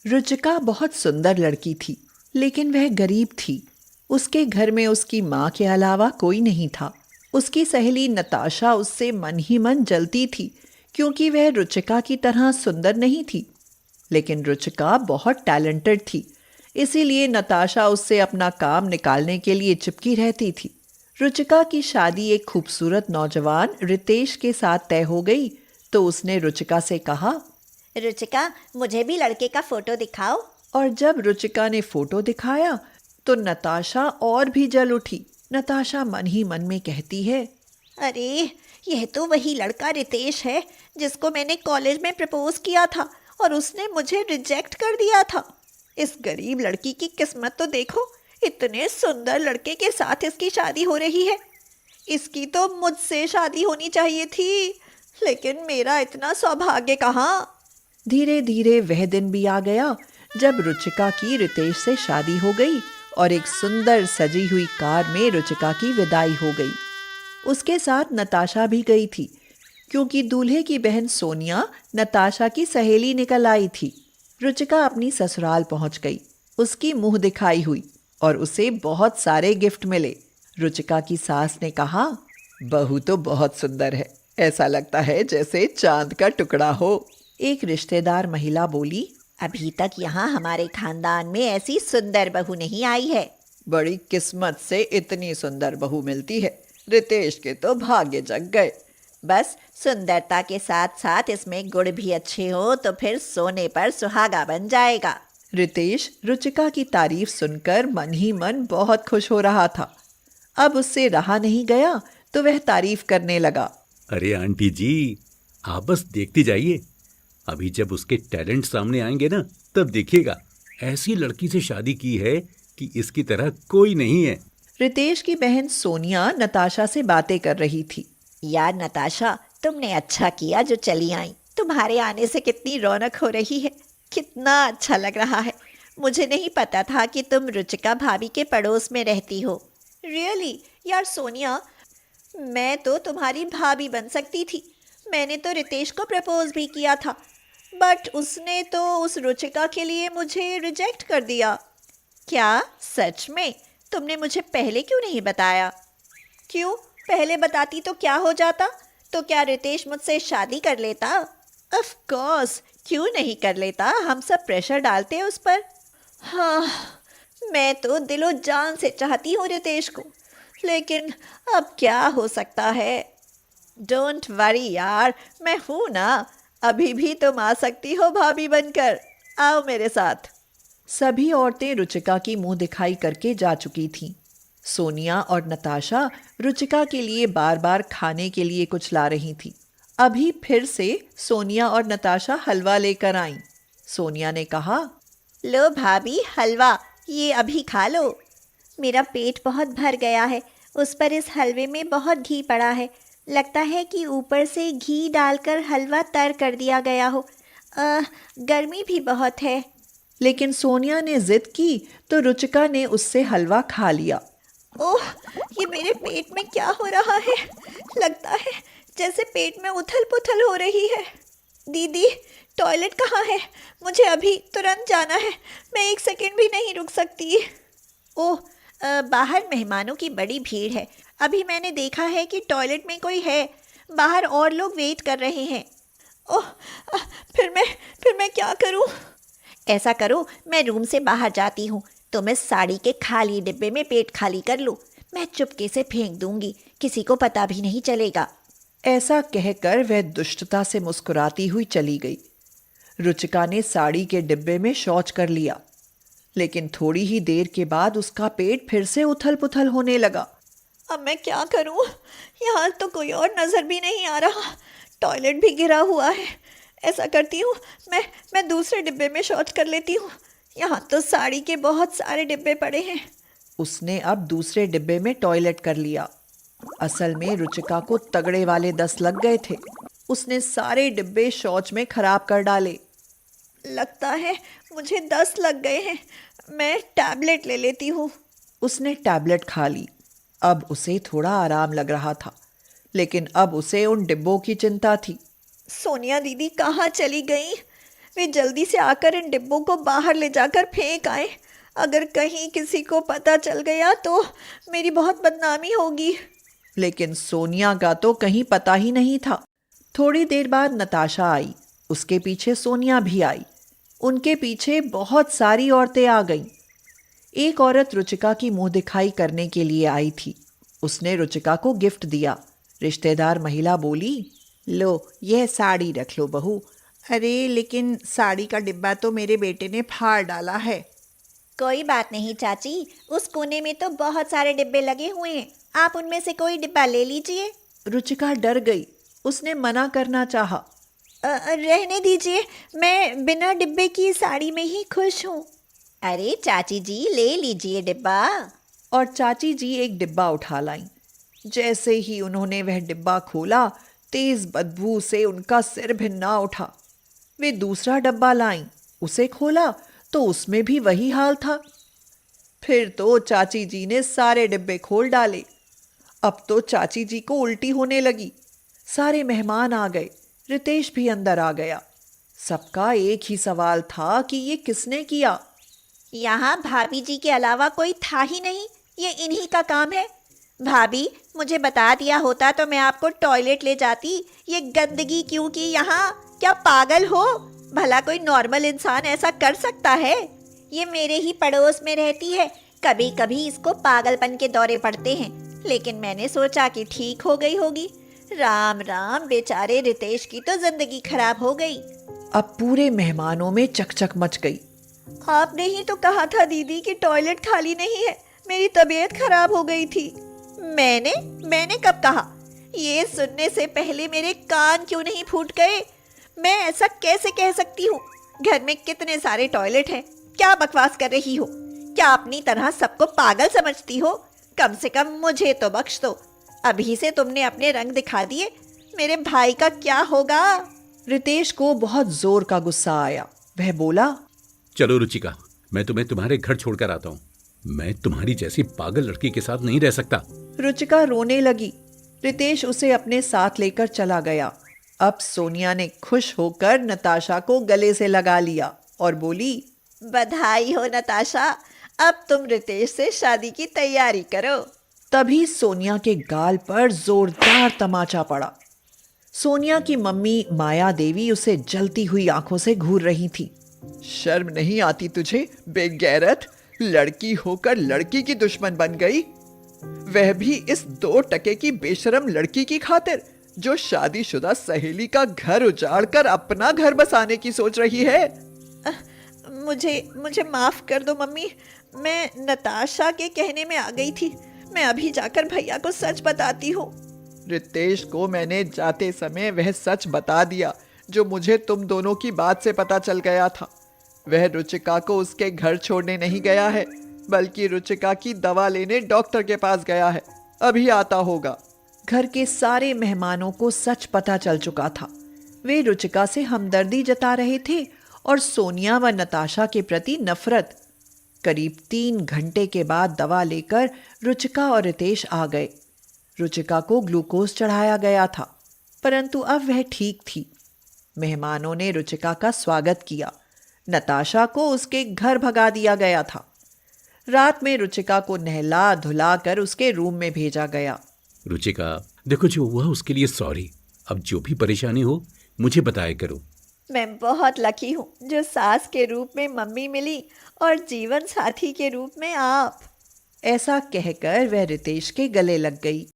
रुचिका बहुत सुंदर लड़की थी, लेकिन वह गरीब थी। उसके घर में उसकी माँ के अलावा कोई नहीं था। उसकी सहेली नताशा उससे मन ही मन जलती थी, क्योंकि वह रुचिका की तरह सुंदर नहीं थी। लेकिन रुचिका बहुत टैलेंटेड थी, इसीलिए नताशा उससे अपना काम निकालने के लिए चिपकी रहती थी। रुचिका की शादी एक खूबसूरत नौजवान रितेश के साथ तय हो गई, तो उसने रुचिका से कहा। रुचिका, मुझे भी लड़के का फोटो दिखाओ। और जब रुचिका ने फोटो दिखाया तो नताशा और भी जल उठी। नताशा मन ही मन में कहती है, अरे, यह तो वही लड़का रितेश है जिसको मैंने कॉलेज में प्रपोज किया था और उसने मुझे रिजेक्ट कर दिया था। इस गरीब लड़की की किस्मत तो देखो, इतने सुंदर लड़के के साथ इसकी शादी हो रही है। इसकी तो मुझसे शादी होनी चाहिए थी, लेकिन मेरा इतना सौभाग्य कहाँ। धीरे धीरे वह दिन भी आ गया जब रुचिका की रितेश से शादी हो गई और एक सुंदर सजी हुई कार में रुचिका की विदाई हो गई। उसके साथ नताशा भी गई थी, क्योंकि दूल्हे की बहन सोनिया नताशा की सहेली निकल आई थी। रुचिका अपनी ससुराल पहुंच गई। उसकी मुंह दिखाई हुई और उसे बहुत सारे गिफ्ट मिले। रुचिका की सास ने कहा, बहू तो बहुत सुंदर है, ऐसा लगता है जैसे चांद का टुकड़ा हो। एक रिश्तेदार महिला बोली, अभी तक यहाँ हमारे खानदान में ऐसी सुंदर बहू नहीं आई है। बड़ी किस्मत से इतनी सुंदर बहू मिलती है, रितेश के तो भाग्य जग गए। बस सुंदरता के साथ साथ इसमें गुण भी अच्छे हो तो फिर सोने पर सुहागा बन जाएगा। रितेश रुचिका की तारीफ सुनकर मन ही मन बहुत खुश हो रहा था। अब उससे रहा नहीं गया तो वह तारीफ करने लगा। अरे आंटी जी, आप बस देखती जाइए। अभी जब उसके टैलेंट सामने आएंगे ना, तब देखिएगा। ऐसी लड़की से शादी की है कि इसकी तरह कोई नहीं है। रितेश की बहन सोनिया नताशा से बातें कर रही थी। यार नताशा, तुमने अच्छा किया जो चली आई। तुम्हारे आने से कितनी रौनक हो रही है, कितना अच्छा लग रहा है। मुझे नहीं पता था कि तुम रुचिका भाभी के पड़ोस में रहती हो। रियली यार सोनिया, मैं तो तुम्हारी भाभी बन सकती थी। मैंने तो रितेश को प्रपोज भी किया था, बट उसने तो उस रुचिका के लिए मुझे रिजेक्ट कर दिया। क्या सच में? तुमने मुझे पहले क्यों नहीं बताया? क्यों? पहले बताती तो क्या हो जाता? तो क्या रितेश मुझसे शादी कर लेता? ऑफ कोर्स, क्यों नहीं कर लेता? हम सब प्रेशर डालते हैं उस पर। हाँ, मैं तो दिलो जान से चाहती हूँ रितेश को, लेकिन अब क्या हो सकता है। डोंट वरी यार, मैं हूं ना। अभी भी तुम आ सकती हो भाभी बनकर। आओ मेरे साथ। सभी औरतें रुचिका की मुंह दिखाई करके जा चुकी थीं। सोनिया और नताशा रुचिका के लिए बार बार खाने के लिए कुछ ला रही थीं। अभी फिर से सोनिया और नताशा हलवा लेकर आईं। सोनिया ने कहा, लो भाभी हलवा, ये अभी खा लो। मेरा पेट बहुत भर गया है, उस पर इस हलवे में बहुत घी पड़ा है। लगता है कि ऊपर से घी डालकर हलवा तर कर दिया गया हो। गर्मी भी बहुत है। लेकिन सोनिया ने जिद की तो रुचिका ने उससे हलवा खा लिया। ओह, ये मेरे पेट में क्या हो रहा है? लगता है जैसे पेट में उथल पुथल हो रही है। दीदी, टॉयलेट कहाँ है? मुझे अभी तुरंत जाना है, मैं एक सेकंड भी नहीं रुक सकती। ओह, बाहर मेहमानों की बड़ी भीड़ है। अभी मैंने देखा है कि टॉयलेट में कोई है। बाहर और लोग वेट कर रहे हैं। ओह, फिर मैं क्या करूं? ऐसा करो, मैं रूम से बाहर जाती हूँ। तुम इस साड़ी के खाली डिब्बे में पेट खाली कर लो। मैं चुपके से फेंक दूंगी, किसी को पता भी नहीं चलेगा। ऐसा कहकर वह दुष्टता से मुस्कुराती हुई चली गई। रुचिका ने साड़ी के डिब्बे में शौच कर लिया, लेकिन थोड़ी ही देर के बाद उसका पेट फिर से उथल पुथल होने लगा। अब मैं क्या करूं? यहाँ तो कोई और नज़र भी नहीं आ रहा। टॉयलेट भी गिरा हुआ है। ऐसा करती हूँ, मैं दूसरे डिब्बे में शौच कर लेती हूँ। यहाँ तो साड़ी के बहुत सारे डिब्बे पड़े हैं। उसने अब दूसरे डिब्बे में टॉयलेट कर लिया। असल में रुचिका को तगड़े वाले 10 लग गए थे। उसने सारे डिब्बे शौच में खराब कर डाले। लगता है मुझे 10 लग गए हैं। मैं टैबलेट ले लेती हूँ। उसने टैबलेट खा ली। अब उसे थोड़ा आराम लग रहा था, लेकिन अब उसे उन डिब्बों की चिंता थी। सोनिया दीदी कहाँ चली गई? वे जल्दी से आकर इन डिब्बों को बाहर ले जाकर फेंक आए। अगर कहीं किसी को पता चल गया तो मेरी बहुत बदनामी होगी। लेकिन सोनिया का तो कहीं पता ही नहीं था। थोड़ी देर बाद नताशा आई, उसके पीछे सोनिया भी आई। उनके पीछे बहुत सारी औरतें आ गईं। एक औरत रुचिका की मुंह दिखाई करने के लिए आई थी। उसने रुचिका को गिफ्ट दिया। रिश्तेदार महिला बोली, लो यह साड़ी रख लो बहू। अरे लेकिन साड़ी का डिब्बा तो मेरे बेटे ने फाड़ डाला है। कोई बात नहीं चाची, उस कोने में तो बहुत सारे डिब्बे लगे हुए हैं, आप उनमें से कोई डिब्बा ले लीजिए। रुचिका डर गई। उसने मना करना चाहा। रहने दीजिए, मैं बिना डिब्बे की साड़ी में ही खुश हूँ। अरे चाची जी, ले लीजिए डिब्बा। और चाची जी एक डिब्बा उठा लाईं। जैसे ही उन्होंने वह डिब्बा खोला, तेज बदबू से उनका सिर भिन्ना उठा। वे दूसरा डब्बा लाईं, उसे खोला तो उसमें भी वही हाल था। फिर तो चाची जी ने सारे डिब्बे खोल डाले। अब तो चाची जी को उल्टी होने लगी। सारे मेहमान आ गए, रितेश भी अंदर आ गया। सबका एक ही सवाल था कि ये किसने किया। यहाँ भाभी जी के अलावा कोई था ही नहीं, ये इन्हीं का काम है। भाभी, मुझे बता दिया होता तो मैं आपको टॉयलेट ले जाती। ये गंदगी क्यों की यहाँ? क्या पागल हो? भला कोई नॉर्मल इंसान ऐसा कर सकता है? ये मेरे ही पड़ोस में रहती है, कभी कभी इसको पागलपन के दौरे पड़ते हैं, लेकिन मैंने सोचा कि ठीक हो गई होगी। राम राम, बेचारे रितेश की तो जिंदगी खराब हो गई। अब पूरे मेहमानों में चकचक मच गई। आपने ही तो कहा था दीदी कि टॉयलेट खाली नहीं है, मेरी तबीयत खराब हो गई थी। मैंने कब कहा? ये सुनने से पहले मेरे कान क्यों नहीं फूट गए? मैं ऐसा कैसे कह सकती हूँ? घर में कितने सारे टॉयलेट हैं, क्या बकवास कर रही हो? क्या अपनी तरह सबको पागल समझती हो? कम से कम मुझे तो बख्श दो। अभी से तुमने अपने रंग दिखा दिए, मेरे भाई का क्या होगा? रितेश को बहुत जोर का गुस्सा आया। वह बोला, चलो रुचिका, मैं तुम्हें तुम्हारे घर छोड़कर आता हूँ। मैं तुम्हारी जैसी पागल लड़की के साथ नहीं रह सकता। रुचिका रोने लगी। रितेश उसे अपने साथ लेकर चला गया। अब सोनिया ने खुश होकर नताशा को गले से लगा लिया और बोली, बधाई हो नताशा, अब तुम रितेश से शादी की तैयारी करो। तभी सोनिया के गाल पर जोरदार तमाचा पड़ा। सोनिया की मम्मी माया देवी उसे जलती हुई आंखों से घूर रही थी। शर्म नहीं आती तुझे बेगैरत? लड़की होकर लड़की की दुश्मन बन गई, वह भी इस 2 टके की बेशरम लड़की की खातिर, जो शादीशुदा सहेली का घर उजाड़कर अपना घर बसाने की सोच रही है। मुझे माफ कर दो मम्मी, मैं नताशा के कहने में आ गई थी। मैं अभी जाकर भैया को सच बताती हूँ। रितेश को मैंने जाते समय वह सच बता दिया जो मुझे तुम दोनों की बात से पता चल गया था। वह रुचिका को उसके घर छोड़ने नहीं गया है, बल्कि रुचिका की दवा लेने डॉक्टर के पास गया है। अभी आता होगा। घर के सारे मेहमानों को सच पता चल चुका था। वे रुचिका से हमदर्दी जता रहे थे और सोनिया व नताशा के प्रति नफरत। करीब 3 घंटे के बाद दवा लेकर रुचिका और रितेश आ गए। रुचिका को ग्लूकोज चढ़ाया गया था, परंतु अब वह ठीक थी। मेहमानों ने रुचिका का स्वागत किया। नताशा को उसके घर भगा दिया गया था। रात में रुचिका को नहला धुला कर उसके रूम में भेजा गया। रुचिका, देखो जो हुआ उसके लिए सॉरी। अब जो भी परेशानी हो मुझे बताया करो। मैं बहुत लकी हूँ जो सास के रूप में मम्मी मिली और जीवन साथी के रूप में आप। ऐसा कहकर वह रितेश के गले लग गई।